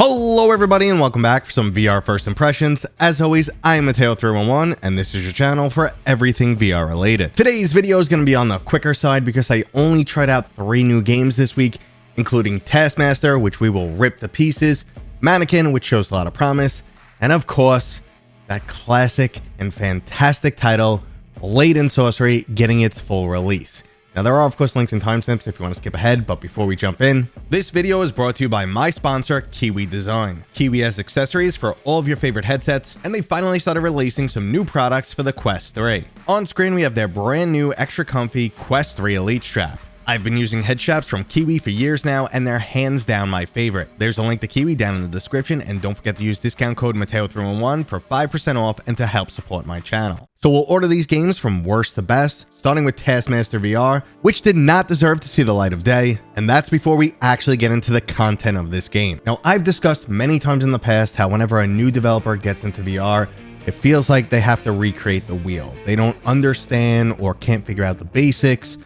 Hello everybody and welcome back for some VR first impressions. As always, I am Mateo311 and this is your channel for everything VR related. Today's video is going to be on the quicker side because I only tried out 3 new games this week, including Taskmaster, which we will rip to pieces, Mannequin, which shows a lot of promise, and of course, that classic and fantastic title, Blade and Sorcery, getting its full release. Now, there are, of course, links and timestamps if you want to skip ahead, but before we jump in, this video is brought to you by my sponsor, Kiwi Design. Kiwi has accessories for all of your favorite headsets, and they finally started releasing some new products for the Quest 3. On screen, we have their brand new extra comfy Quest 3 Elite strap. I've been using head straps from Kiwi for years now, and they're hands down my favorite. There's a link to Kiwi down in the description, and don't forget to use discount code Mateo311 for 5% off and to help support my channel. So we'll order these games from worst to best, starting with Taskmaster VR, which did not deserve to see the light of day, and that's before we actually get into the content of this game. Now, I've discussed many times in the past how whenever a new developer gets into VR, it feels like they have to recreate the wheel. They don't understand or can't figure out the basics,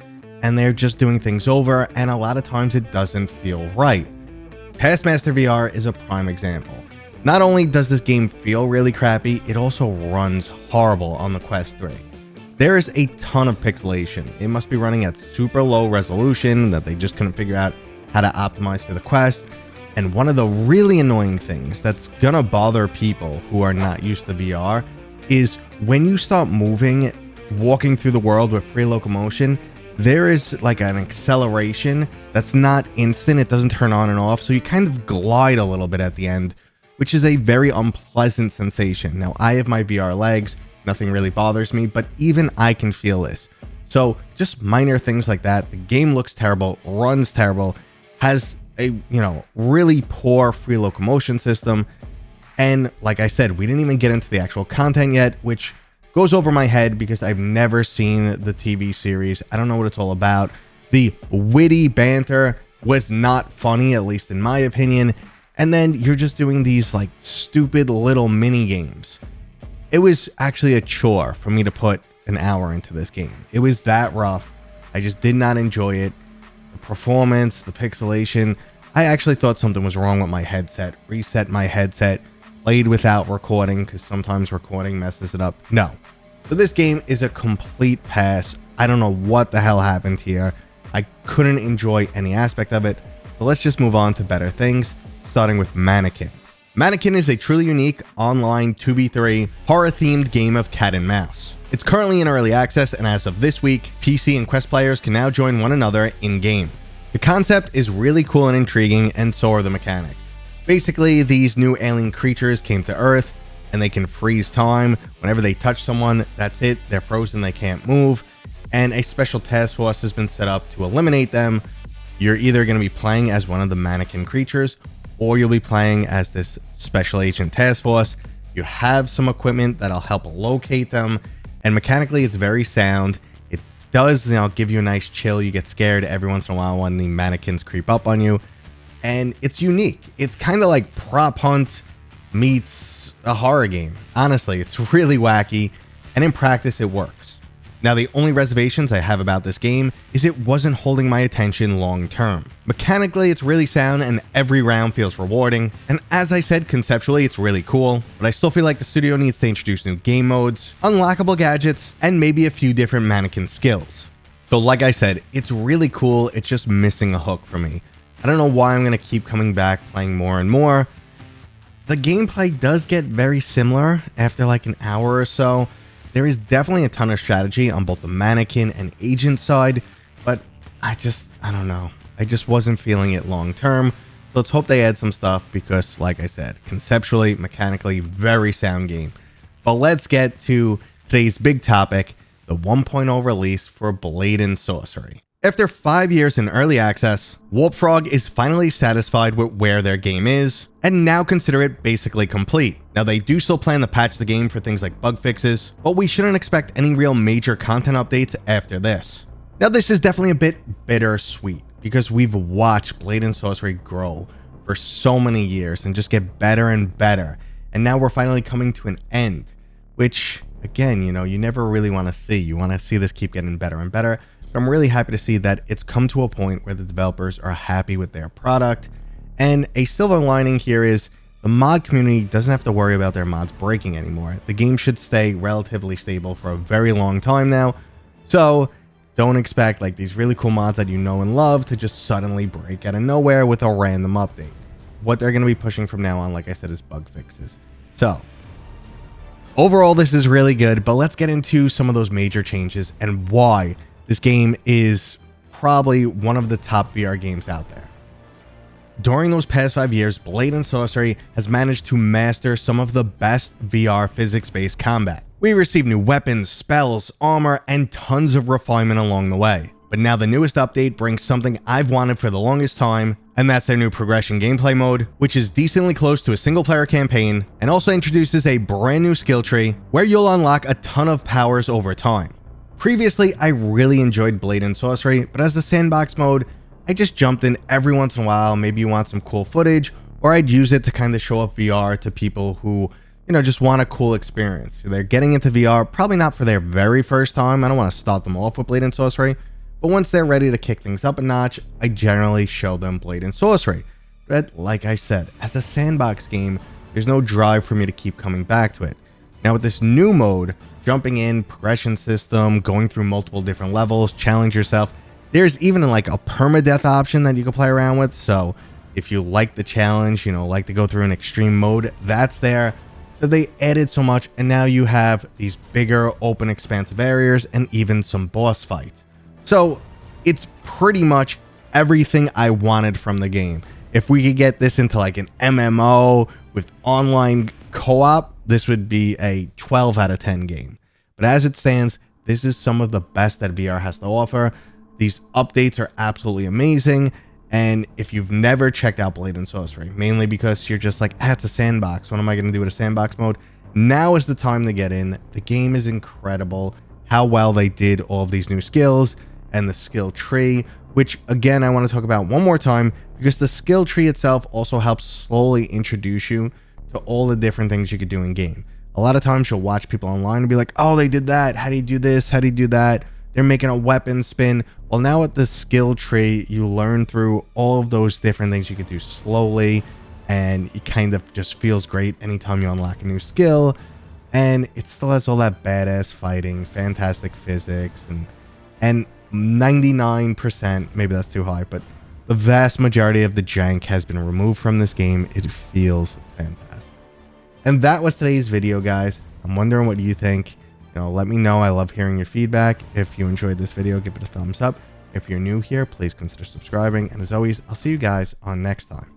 and they're just doing things over, and a lot of times it doesn't feel right. Taskmaster VR is a prime example. Not only does this game feel really crappy, it also runs horrible on the Quest 3. There is a ton of pixelation. It must be running at super low resolution that they just couldn't figure out how to optimize for the Quest. And one of the really annoying things that's gonna bother people who are not used to VR is when you start moving, walking through the world with free locomotion, there is like an acceleration that's not instant. It doesn't turn on and off. So you kind of glide a little bit at the end, which is a very unpleasant sensation. Now, I have my VR legs. Nothing really bothers me, but even I can feel this. So just minor things like that. The game looks terrible, runs terrible, has a, really poor free locomotion system. And like I said, we didn't even get into the actual content yet, which goes over my head because I've never seen the TV series. I don't know what it's all about. The witty banter was not funny, at least in my opinion. And then you're just doing these like stupid little mini games. It was actually a chore for me to put an hour into this game. It was that rough. I just did not enjoy it. The performance, the pixelation. I actually thought something was wrong with my headset. Reset my headset. Played without recording because sometimes recording messes it up. No. So this game is a complete pass. I don't know what the hell happened here. I couldn't enjoy any aspect of it. So let's just move on to better things, starting with Mannequin. Mannequin is a truly unique online 2v3 horror-themed game of cat and mouse. It's currently in early access, and as of this week, PC and Quest players can now join one another in-game. The concept is really cool and intriguing, and so are the mechanics. Basically, these new alien creatures came to Earth, and they can freeze time. Whenever they touch someone, that's it, they're frozen, they can't move, and a special task force has been set up to eliminate them. You're either going to be playing as one of the mannequin creatures, or you'll be playing as this special agent task force. You have some equipment that'll help locate them, and mechanically it's very sound. It does, give you a nice chill. You get scared every once in a while when the mannequins creep up on you, and it's unique. It's kind of like Prop Hunt meets a horror game. Honestly, it's really wacky, and in practice it works. Now, the only reservations I have about this game is it wasn't holding my attention long term. Mechanically, it's really sound and every round feels rewarding. And as I said, conceptually, it's really cool, but I still feel like the studio needs to introduce new game modes, unlockable gadgets, and maybe a few different mannequin skills. So like I said, it's really cool. It's just missing a hook for me. I don't know why I'm going to keep coming back playing more and more. The gameplay does get very similar after like an hour or so. There is definitely a ton of strategy on both the mannequin and agent side, but I don't know. I just wasn't feeling it long term. So let's hope they add some stuff because, like I said, conceptually, mechanically, very sound game. But let's get to today's big topic, the 1.0 release for Blade and Sorcery. After 5 years in early access, Warp Frog is finally satisfied with where their game is, and now consider it basically complete. Now, they do still plan to patch the game for things like bug fixes, but we shouldn't expect any real major content updates after this. Now, this is definitely a bit bittersweet, because we've watched Blade and Sorcery grow for so many years and just get better and better, and now we're finally coming to an end, which, again, you never really want to see. You want to see this keep getting better and better. I'm really happy to see that it's come to a point where the developers are happy with their product And a silver lining here is the mod community doesn't have to worry about their mods breaking anymore. The game should stay relatively stable for a very long time now. So don't expect like these really cool mods that you know and love to just suddenly break out of nowhere with a random update. What they're going to be pushing from now on, like I said, is bug fixes. So overall, this is really good, but let's get into some of those major changes and why this game is probably one of the top VR games out there. During those past 5 years, Blade and Sorcery has managed to master some of the best VR physics-based combat. We received new weapons, spells, armor, and tons of refinement along the way. But now the newest update brings something I've wanted for the longest time, and that's their new progression gameplay mode, which is decently close to a single-player campaign, and also introduces a brand new skill tree where you'll unlock a ton of powers over time. Previously, I really enjoyed Blade and Sorcery, but as a sandbox mode, I just jumped in every once in a while. Maybe you want some cool footage, or I'd use it to kind of show up VR to people who, just want a cool experience. They're getting into VR, probably not for their very first time. I don't want to start them off with Blade and Sorcery, but once they're ready to kick things up a notch, I generally show them Blade and Sorcery. But like I said, as a sandbox game, there's no drive for me to keep coming back to it. Now with this new mode, jumping in, progression system, going through multiple different levels, challenge yourself, there's even like a permadeath option that you can play around with. So if you like the challenge, like to go through an extreme mode, that's there. So they added so much, and now you have these bigger open expansive areas and even some boss fights. So it's pretty much everything I wanted from the game. If we could get this into like an MMO with online co-op, this would be a 12 out of 10 game. But as it stands, this is some of the best that VR has to offer. These updates are absolutely amazing, and if you've never checked out Blade and Sorcery, mainly because you're just like, it's a sandbox, what am I going to do with a sandbox mode? Now is the time to get in. The game is incredible, how well they did all of these new skills and the skill tree, which again, I want to talk about one more time, because the skill tree itself also helps slowly introduce you to all the different things you could do in game. A lot of times you'll watch people online and be like, oh, they did that, how do you do this, how do you do that? They're making a weapon spin. Well, now with the skill tree, you learn through all of those different things you can do slowly, and it kind of just feels great anytime you unlock a new skill. And it still has all that badass fighting, fantastic physics, and 99%, maybe that's too high, but the vast majority of the jank has been removed from this game. It feels fantastic. And that was today's video, guys. I'm wondering what you think. Let me know. I love hearing your feedback. If you enjoyed this video, give it a thumbs up. If you're new here, please consider subscribing. And as always, I'll see you guys on next time.